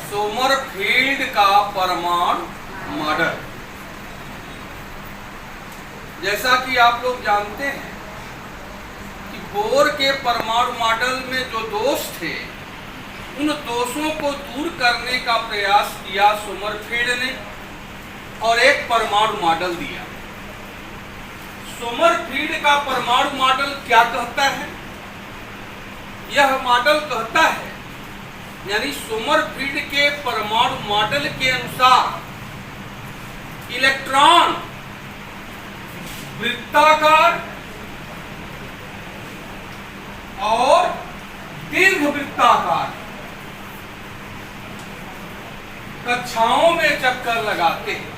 Sommerfeld का परमाणु model. जैसा कि आप लोग जानते हैं कि बोर के परमाणु मॉडल में जो दोष थे उन दोषों को दूर करने का प्रयास किया सोमरफेल्ड ने और एक परमाणु मॉडल दिया। सोमरफेल्ड का परमाणु मॉडल क्या कहता है? यह मॉडल कहता है, यानी सोमरफेल्ड के परमाणु मॉडल के अनुसार इलेक्ट्रॉन वृत्ताकार और दीर्घवृत्ताकार कक्षाओं में चक्कर लगाते हैं।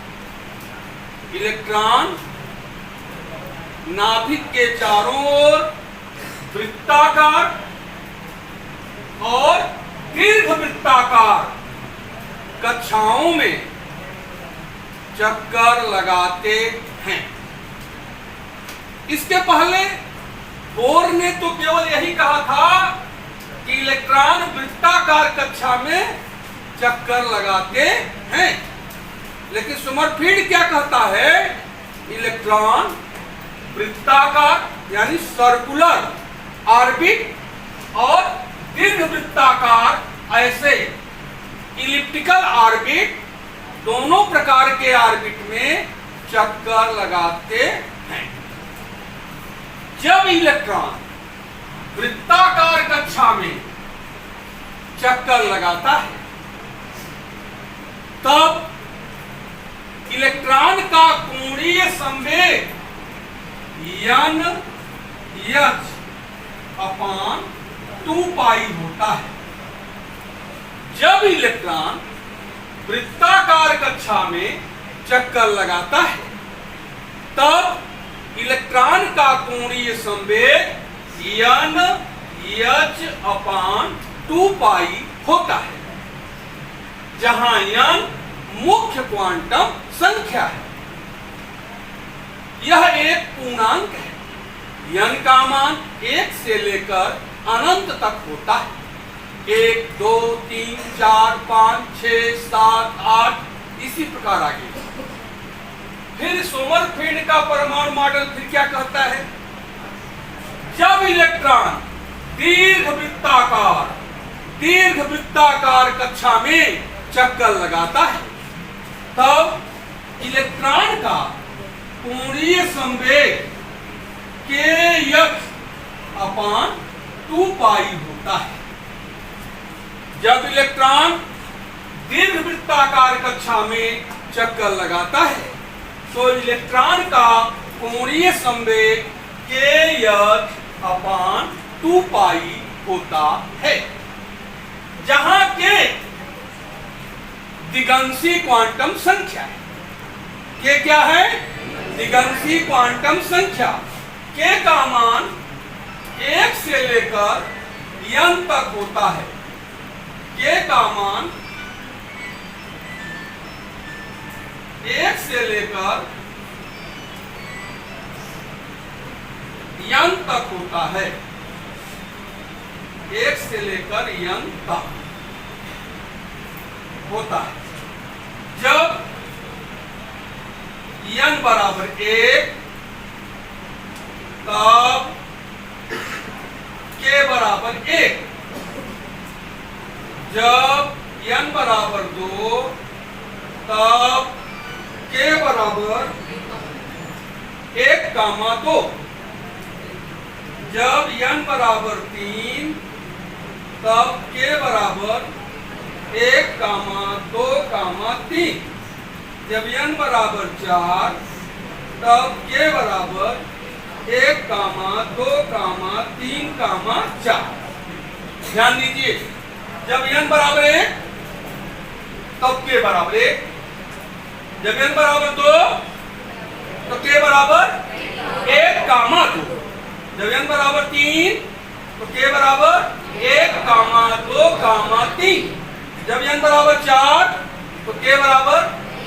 इलेक्ट्रॉन नाभिक के चारों ओर वृत्ताकार और दीर्घवृत्ताकार कक्षाओं में चक्कर लगाते हैं। इसके पहले बोर ने तो केवल यही कहा था कि इलेक्ट्रॉन वृत्ताकार कक्षा में चक्कर लगाते हैं, लेकिन सोमरफेल्ड क्या कहता है? इलेक्ट्रॉन वृत्ताकार यानी सर्कुलर ऑर्बिट और दीर्घवृत्ताकार ऐसे इलिप्टिकल ऑर्बिट, दोनों प्रकार के ऑर्बिट में चक्कर लगाते हैं। जब इलेक्ट्रॉन वृत्ताकार कक्षा में चक्कर लगाता है तब इलेक्ट्रॉन का कोणीय संवेग n h अपान 2 पाई होता है। जब इलेक्ट्रॉन वृत्ताकार कक्षा में चक्कर लगाता है तब इलेक्ट्रॉन का कोणीय संवेग n h अपान 2 पाई होता है, जहां n मुख्य क्वांटम संख्या है। यह एक पूर्णांक है। n का मान 1 से लेकर अनंत तक होता है। 1, 2, 3, 4, 5, 6, 7, 8 इसी प्रकार आगे। फिर सोमरफेल्ड का परमाणु मॉडल फिर क्या कहता है? जब इलेक्ट्रॉन दीर्घवृत्ताकार कक्षा में चक्कर लगाता है तब इलेक्ट्रॉन का कोणीय संवेग kh अपान 2 पाई होता है। जब इलेक्ट्रॉन दीर्घवृत्ताकार कक्षा में चक्कर लगाता है तो इलेक्ट्रॉन का कोणीय संवेग kh अपान 2 पाई होता है, जहां के दिगंशी क्वांटम संख्या है। के क्या है? दिगंशी क्वांटम संख्या। के का मान 1 से लेकर n तक होता है। के का मान 1 से लेकर n तक होता है। 1 से लेकर n तक होता है। जब n बराबर 1 तब k बराबर 1, जब n बराबर 2 तब k बराबर 1,2, जब n बराबर 3 तब k बराबर 1,2,3, जब n बराबर 4 तब k बराबर 1,2,3,4। ध्यान दीजिए, जब n बराबर 1 तब k बराबर 1, जब n बराबर 2 तो k बराबर 1,2, जब n बराबर 3 तो k बराबर 1,2,3, जब n बराबर 4 तो k बराबर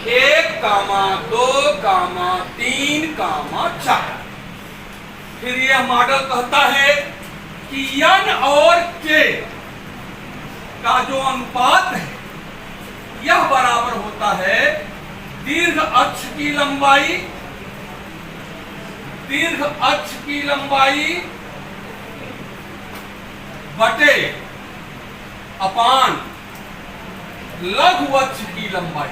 1,2,3,4। फिर यह मॉडल कहता है कि n और k का जो अनुपात है यह बराबर होता है दीर्घ अक्ष की लंबाई, दीर्घ अक्ष की लंबाई बटे अपान लघु अक्ष की लंबाई।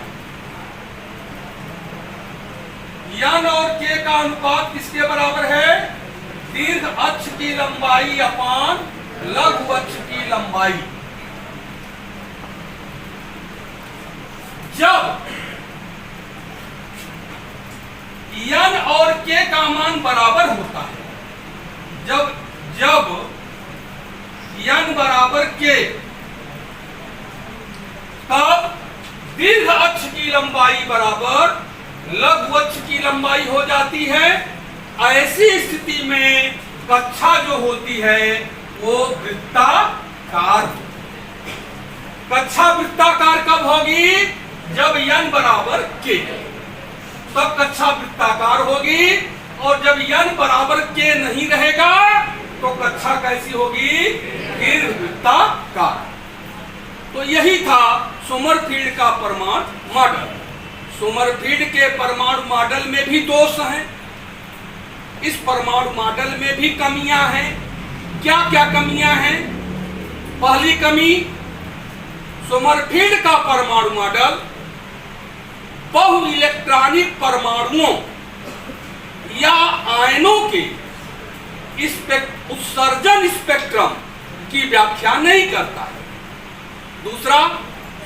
यन और के का अनुपात किसके बराबर है? दीर्घ अक्ष की लंबाई अपान लघु अक्ष की लंबाई। जब यन और के का मान बराबर होता है, जब यन बराबर के, तब दीर्घ अक्ष की लंबाई बराबर लघु अक्ष की लंबाई हो जाती है। ऐसी स्थिति में कक्षा जो होती है वो वृत्ताकार होती है। कक्षा वृत्ताकार कब होगी? जब n बराबर k, तब कक्षा वृत्ताकार होगी। और जब n बराबर k नहीं रहेगा तो कक्षा कैसी होगी? दीर्घवृत्ताकार। तो यही था सोमरफील्ड का परमाणु मॉडल। सोमरफील्ड के परमाणु मॉडल में भी दोष हैं, इस परमाणु मॉडल में भी कमियां हैं। क्या क्या कमियां हैं? पहली कमी, सोमरफील्ड का परमाणु मॉडल बहु इलेक्ट्रॉनिक परमाणुओं या आयनों के उत्सर्जन स्पेक्ट्रम की व्याख्या नहीं करता है। दूसरा,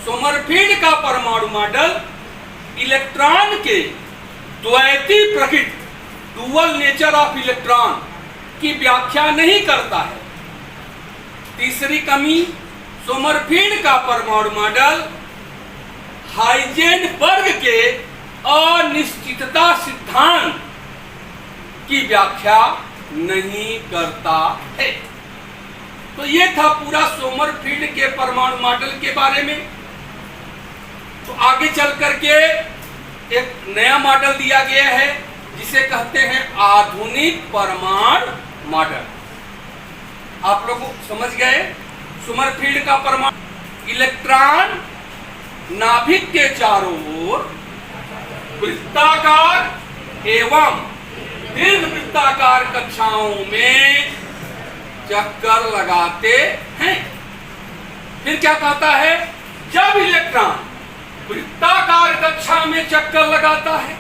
सोमरफील्ड का परमाणु मॉडल इलेक्ट्रॉन के द्वैती प्रकृति, डुअल नेचर ऑफ इलेक्ट्रॉन की व्याख्या नहीं करता है। तीसरी कमी, सोमरफील्ड का परमाणु मॉडल हाइजेनबर्ग के अनिश्चितता सिद्धांत की व्याख्या नहीं करता है। तो ये था पूरा सोमरफील्ड के परमाणु मॉडल के बारे में। तो आगे चल करके एक नया मॉडल दिया गया है जिसे कहते हैं आधुनिक परमाणु मॉडल। आप लोग समझ गए? सोमरफील्ड का परमाणु इलेक्ट्रॉन नाभिक के चारों ओर वृत्ताकार एवं दीर्घवृत्ताकार कक्षाओं में चक्कर लगाते हैं। फिर क्या कहता है? जब इलेक्ट्रॉन वृत्ताकार कक्षा में चक्कर लगाता है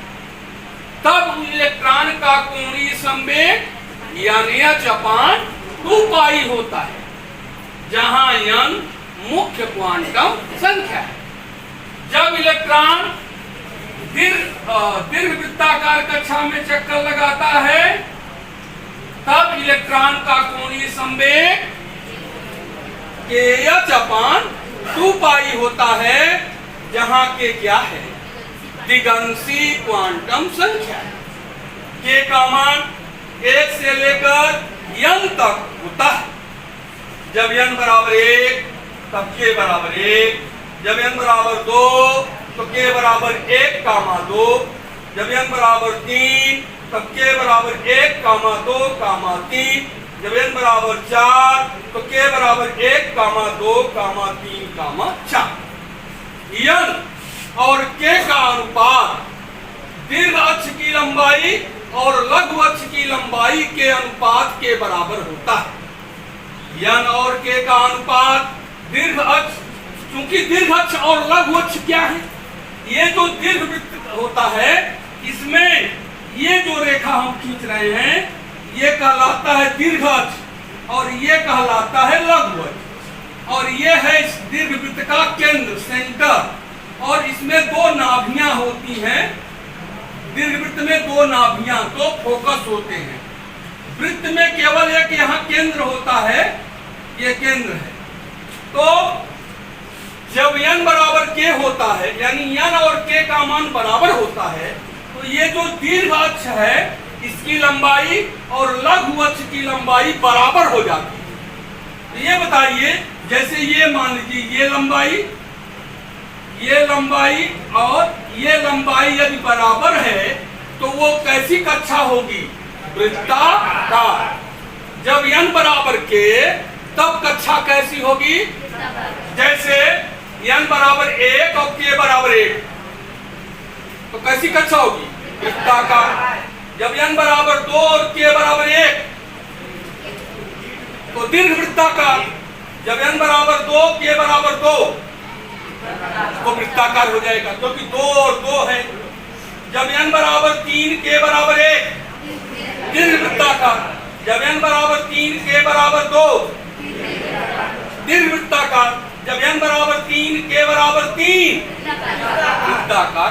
तब इलेक्ट्रॉन का कोणीय संवेग यानी h/2π होता है, जहां n मुख्य क्वांटम संख्या है। जब इलेक्ट्रॉन दीर्घवृत्ताकार कक्षा में चक्कर लगाता है तब इलेक्ट्रॉन का कोणीय संवेग kh/2π होता है, जहां के क्या है? दिगंशी क्वांटम संख्या है। के का मान 1 से लेकर n तक होता है। जब n बराबर 1 तब k बराबर 1, जब n बराबर 2 तो k बराबर 1,2, जब n बराबर 3 तब k बराबर 1,2,3, जब n बराबर 4 तो k बराबर 1,2,3,4। n और k का अनुपात दीर्घ अक्ष की लंबाई और लघु अक्ष की लंबाई के अनुपात के बराबर होता है। n और k का अनुपात दीर्घ अक्ष, क्योंकि दीर्घ अक्ष और लघु अक्ष क्या है? ये जो दीर्घवृत्त होता है इसमें ये जो रेखा हम खींच रहे हैं ये कहलाता है दीर्घ अक्ष और ये कहलाता है लघु अक्ष। और ये है इस दीर्घवृत्त का केंद्र, सेंटर। और इसमें दो नाभियां होती हैं। दीर्घवृत्त में दो नाभियां, दो फोकस होते हैं। वृत्त में केवल एक यहाँ केंद्र होता है, ये केंद्र है। तो जब n बराबर k होता है, यानी n और k का मान बराबर होता है, तो ये जो दीर्घ अक्ष है इसकी लंबाई और लघु अक्ष की लंबाई बराबर हो जाती है। तो ये बताइए, जैसे ये मान लीजिए ये लंबाई और ये लंबाई यदि बराबर है तो वो कैसी कक्षा होगी? वृत्ताकार। जब n बराबर k तब कक्षा कैसी होगी? जैसे n बराबर 1 और k बराबर 1, तो कैसी कक्षा होगी? वृत्ताकार। जब n बराबर 2 और k बराबर 1 तो दीर्घ वृत्ताकार। जब n बराबर 2 k बराबर 2 तो वृत्ताकार हो जाएगा, क्योंकि 2 और 2 है। जब n बराबर 3 k बराबर 1 दीर्घ वृत्ताकार। जब n बराबर 3 k बराबर 2 दीर्घ वृत्ताकार। जब n बराबर 3 k बराबर 3 वृत्ताकार।